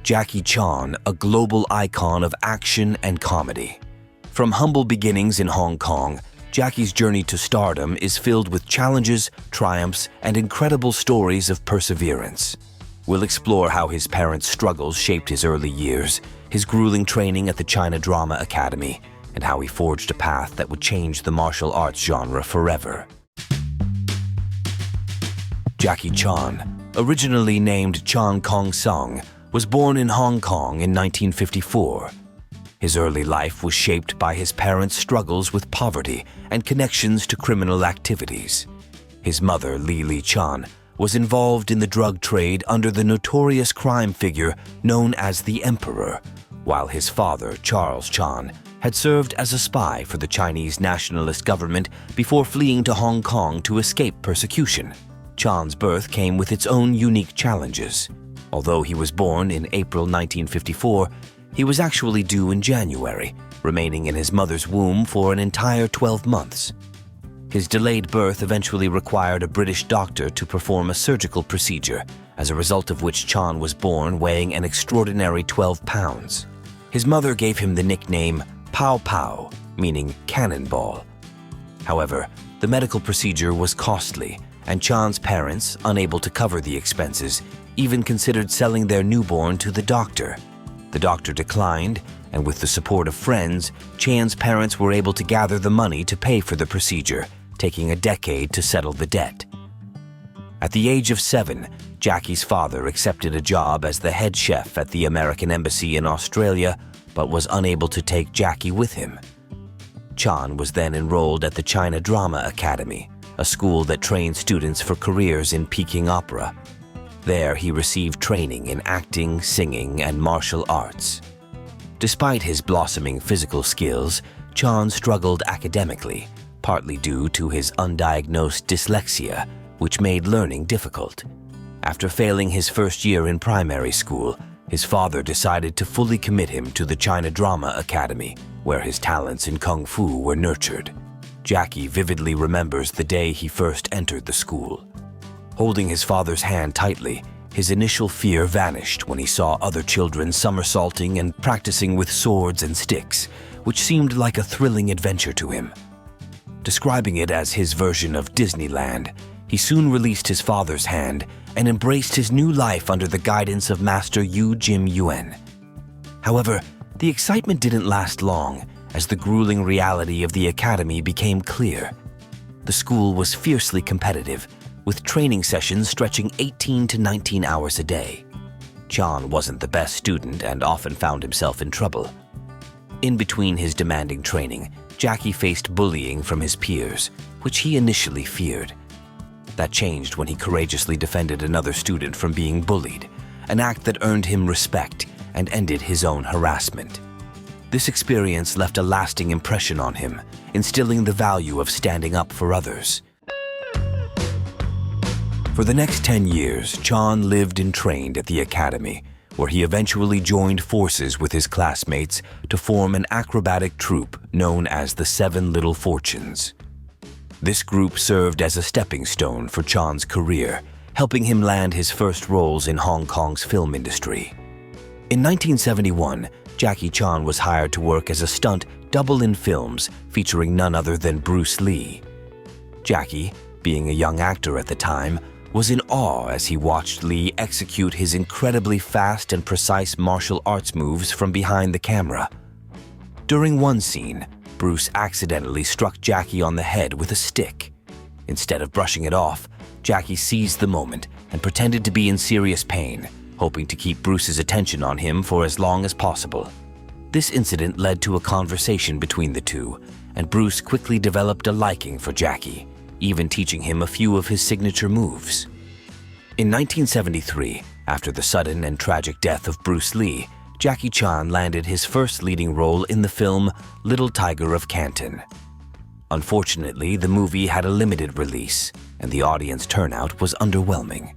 Jackie Chan, a global icon of action and comedy. From humble beginnings in Hong Kong, Jackie's journey to stardom is filled with challenges, triumphs, and incredible stories of perseverance. We'll explore how his parents' struggles shaped his early years, his grueling training at the China Drama Academy, and how he forged a path that would change the martial arts genre forever. Jackie Chan, originally named Chan Kong Sung, was born in Hong Kong in 1954. His early life was shaped by his parents' struggles with poverty and connections to criminal activities. His mother, Li Chan, was involved in the drug trade under the notorious crime figure known as the Emperor, while his father, Charles Chan, had served as a spy for the Chinese nationalist government before fleeing to Hong Kong to escape persecution. Chan's birth came with its own unique challenges. Although he was born in April 1954, he was actually due in January, remaining in his mother's womb for an entire 12 months. His delayed birth eventually required a British doctor to perform a surgical procedure, as a result of which Chan was born weighing an extraordinary 12 pounds. His mother gave him the nickname Pow Pow, meaning cannonball. However, the medical procedure was costly, and Chan's parents, unable to cover the expenses, even considered selling their newborn to the doctor. The doctor declined, and with the support of friends, Chan's parents were able to gather the money to pay for the procedure, taking a decade to settle the debt. At the age of 7, Jackie's father accepted a job as the head chef at the American Embassy in Australia, but was unable to take Jackie with him. Chan was then enrolled at the China Drama Academy, a school that trained students for careers in Peking opera. There, he received training in acting, singing, and martial arts. Despite his blossoming physical skills, Chan struggled academically, partly due to his undiagnosed dyslexia, which made learning difficult. After failing his first year in primary school, his father decided to fully commit him to the China Drama Academy, where his talents in kung fu were nurtured. Jackie vividly remembers the day he first entered the school. Holding his father's hand tightly, his initial fear vanished when he saw other children somersaulting and practicing with swords and sticks, which seemed like a thrilling adventure to him. Describing it as his version of Disneyland, he soon released his father's hand and embraced his new life under the guidance of Master Yu Jim Yuen. However, the excitement didn't last long, as the grueling reality of the academy became clear. The school was fiercely competitive, with training sessions stretching 18 to 19 hours a day. Chan wasn't the best student and often found himself in trouble. In between his demanding training, Jackie faced bullying from his peers, which he initially feared. That changed when he courageously defended another student from being bullied, an act that earned him respect and ended his own harassment. This experience left a lasting impression on him, instilling the value of standing up for others. For the next 10 years, Chan lived and trained at the academy, where he eventually joined forces with his classmates to form an acrobatic troupe known as the Seven Little Fortunes. This group served as a stepping stone for Chan's career, helping him land his first roles in Hong Kong's film industry. In 1971, Jackie Chan was hired to work as a stunt double in films featuring none other than Bruce Lee. Jackie, being a young actor at the time, was in awe as he watched Lee execute his incredibly fast and precise martial arts moves from behind the camera. During one scene, Bruce accidentally struck Jackie on the head with a stick. Instead of brushing it off, Jackie seized the moment and pretended to be in serious pain, hoping to keep Bruce's attention on him for as long as possible. This incident led to a conversation between the two, and Bruce quickly developed a liking for Jackie, even teaching him a few of his signature moves. In 1973, after the sudden and tragic death of Bruce Lee, Jackie Chan landed his first leading role in the film Little Tiger of Canton. Unfortunately, the movie had a limited release, and the audience turnout was underwhelming.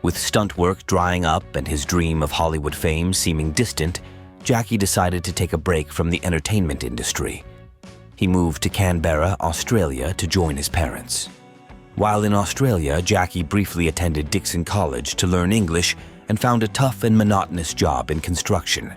With stunt work drying up and his dream of Hollywood fame seeming distant, Jackie decided to take a break from the entertainment industry. He moved to Canberra, Australia to join his parents. While in Australia, Jackie briefly attended Dixon College to learn English and found a tough and monotonous job in construction.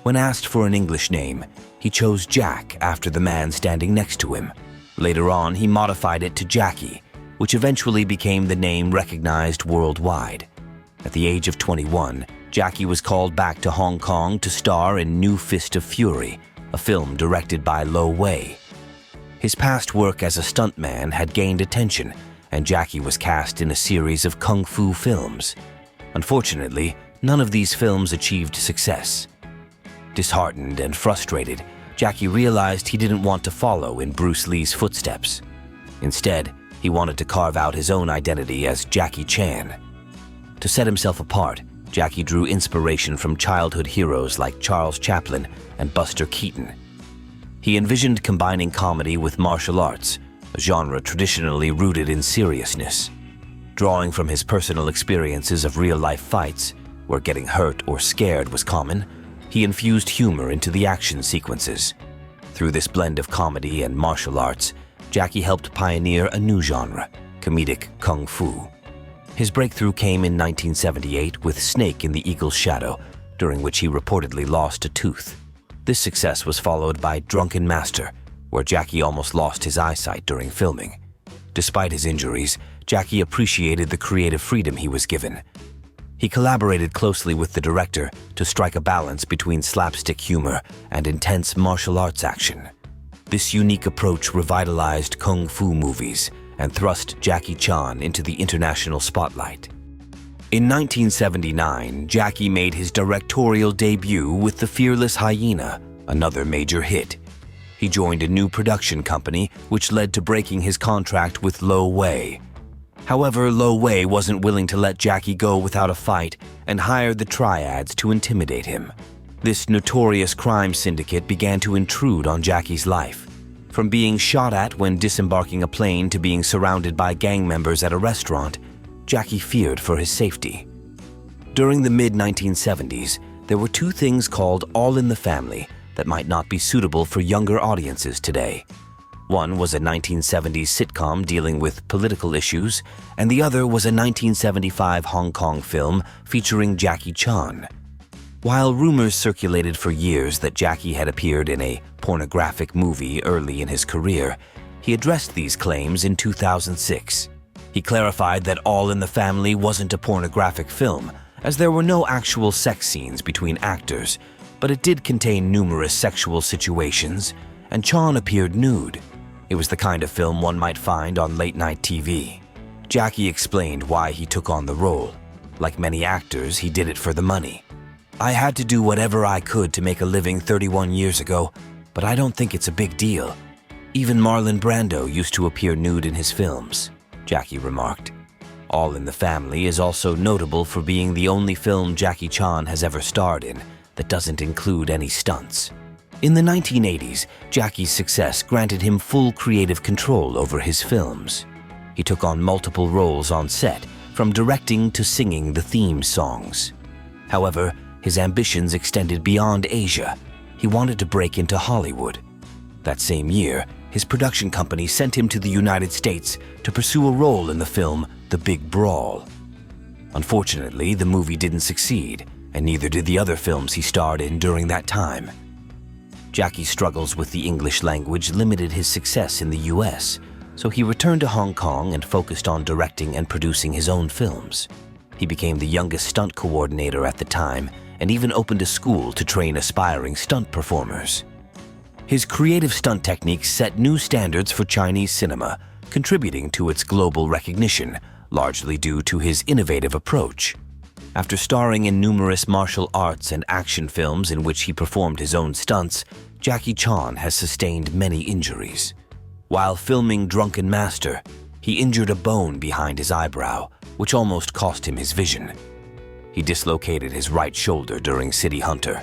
When asked for an English name, he chose Jack after the man standing next to him. Later on, he modified it to Jackie, which eventually became the name recognized worldwide. At the age of 21, Jackie was called back to Hong Kong to star in New Fist of Fury, a film directed by Lo Wei. His past work as a stuntman had gained attention, and Jackie was cast in a series of kung fu films. Unfortunately, none of these films achieved success. Disheartened and frustrated, Jackie realized he didn't want to follow in Bruce Lee's footsteps. Instead, he wanted to carve out his own identity as Jackie Chan. To set himself apart, Jackie drew inspiration from childhood heroes like Charles Chaplin and Buster Keaton. He envisioned combining comedy with martial arts, a genre traditionally rooted in seriousness. Drawing from his personal experiences of real-life fights, where getting hurt or scared was common, he infused humor into the action sequences. Through this blend of comedy and martial arts, Jackie helped pioneer a new genre, comedic kung fu. His breakthrough came in 1978 with Snake in the Eagle's Shadow, during which he reportedly lost a tooth. This success was followed by Drunken Master, where Jackie almost lost his eyesight during filming. Despite his injuries, Jackie appreciated the creative freedom he was given. He collaborated closely with the director to strike a balance between slapstick humor and intense martial arts action. This unique approach revitalized kung fu movies and thrust Jackie Chan into the international spotlight. In 1979, Jackie made his directorial debut with The Fearless Hyena, another major hit. He joined a new production company, which led to breaking his contract with Lo Wei. However, Lo Wei wasn't willing to let Jackie go without a fight and hired the Triads to intimidate him. This notorious crime syndicate began to intrude on Jackie's life. From being shot at when disembarking a plane to being surrounded by gang members at a restaurant, Jackie feared for his safety. During the mid-1970s, there were two things called All in the Family that might not be suitable for younger audiences today. One was a 1970s sitcom dealing with political issues, and the other was a 1975 Hong Kong film featuring Jackie Chan. While rumors circulated for years that Jackie had appeared in a pornographic movie early in his career, he addressed these claims in 2006. He clarified that All in the Family wasn't a pornographic film, as there were no actual sex scenes between actors, but it did contain numerous sexual situations, and Chan appeared nude. It was the kind of film one might find on late-night TV. Jackie explained why he took on the role. Like many actors, he did it for the money. "I had to do whatever I could to make a living 31 years ago, but I don't think it's a big deal. Even Marlon Brando used to appear nude in his films," Jackie remarked. All in the Family is also notable for being the only film Jackie Chan has ever starred in that doesn't include any stunts. In the 1980s, Jackie's success granted him full creative control over his films. He took on multiple roles on set, from directing to singing the theme songs. However, his ambitions extended beyond Asia. He wanted to break into Hollywood. That same year, his production company sent him to the United States to pursue a role in the film The Big Brawl. Unfortunately, the movie didn't succeed, and neither did the other films he starred in during that time. Jackie's struggles with the English language limited his success in the US, so he returned to Hong Kong and focused on directing and producing his own films. He became the youngest stunt coordinator at the time and even opened a school to train aspiring stunt performers. His creative stunt techniques set new standards for Chinese cinema, contributing to its global recognition, largely due to his innovative approach. After starring in numerous martial arts and action films in which he performed his own stunts, Jackie Chan has sustained many injuries. While filming Drunken Master, he injured a bone behind his eyebrow, which almost cost him his vision. He dislocated his right shoulder during City Hunter.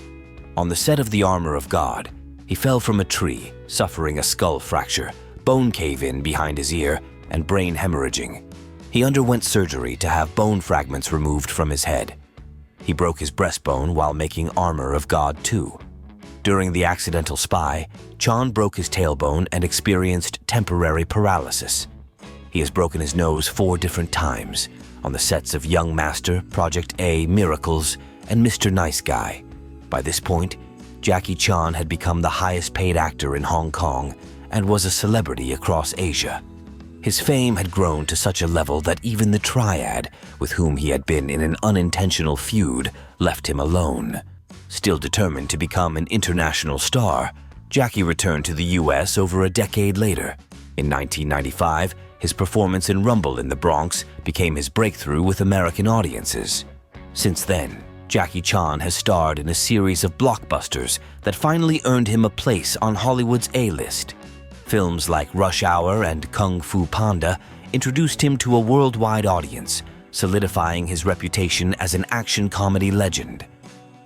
On the set of The Armor of God, he fell from a tree, suffering a skull fracture, bone cave-in behind his ear, and brain hemorrhaging. He underwent surgery to have bone fragments removed from his head. He broke his breastbone while making Armor of God 2. During The Accidental Spy, Chan broke his tailbone and experienced temporary paralysis. He has broken his nose 4 different times, on the sets of Young Master, Project A, Miracles, and Mr. Nice Guy. By this point, Jackie Chan had become the highest-paid actor in Hong Kong and was a celebrity across Asia. His fame had grown to such a level that even the Triad, with whom he had been in an unintentional feud, left him alone. Still determined to become an international star, Jackie returned to the US over a decade later. In 1995, his performance in Rumble in the Bronx became his breakthrough with American audiences. Since then, Jackie Chan has starred in a series of blockbusters that finally earned him a place on Hollywood's A-list. Films like Rush Hour and Kung Fu Panda introduced him to a worldwide audience, solidifying his reputation as an action comedy legend.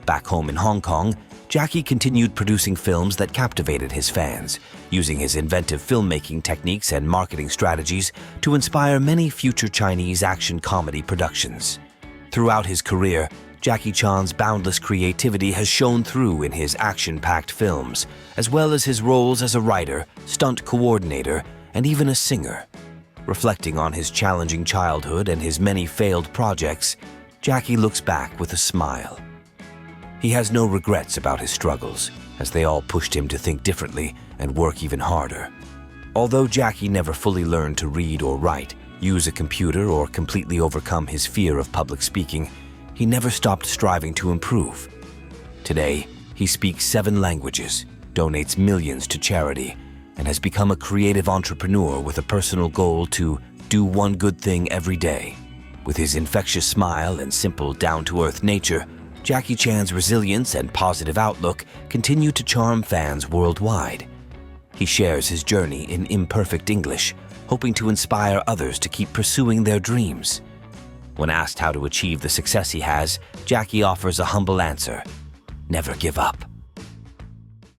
Back home in Hong Kong, Jackie continued producing films that captivated his fans, using his inventive filmmaking techniques and marketing strategies to inspire many future Chinese action comedy productions. Throughout his career, Jackie Chan's boundless creativity has shown through in his action-packed films, as well as his roles as a writer, stunt coordinator, and even a singer. Reflecting on his challenging childhood and his many failed projects, Jackie looks back with a smile. He has no regrets about his struggles, as they all pushed him to think differently and work even harder. Although Jackie never fully learned to read or write, use a computer, or completely overcome his fear of public speaking, he never stopped striving to improve. Today, he speaks 7 languages, donates millions to charity, and has become a creative entrepreneur with a personal goal to do one good thing every day. With his infectious smile and simple, down-to-earth nature, Jackie Chan's resilience and positive outlook continue to charm fans worldwide. He shares his journey in imperfect English, hoping to inspire others to keep pursuing their dreams. When asked how to achieve the success he has, Jackie offers a humble answer: never give up.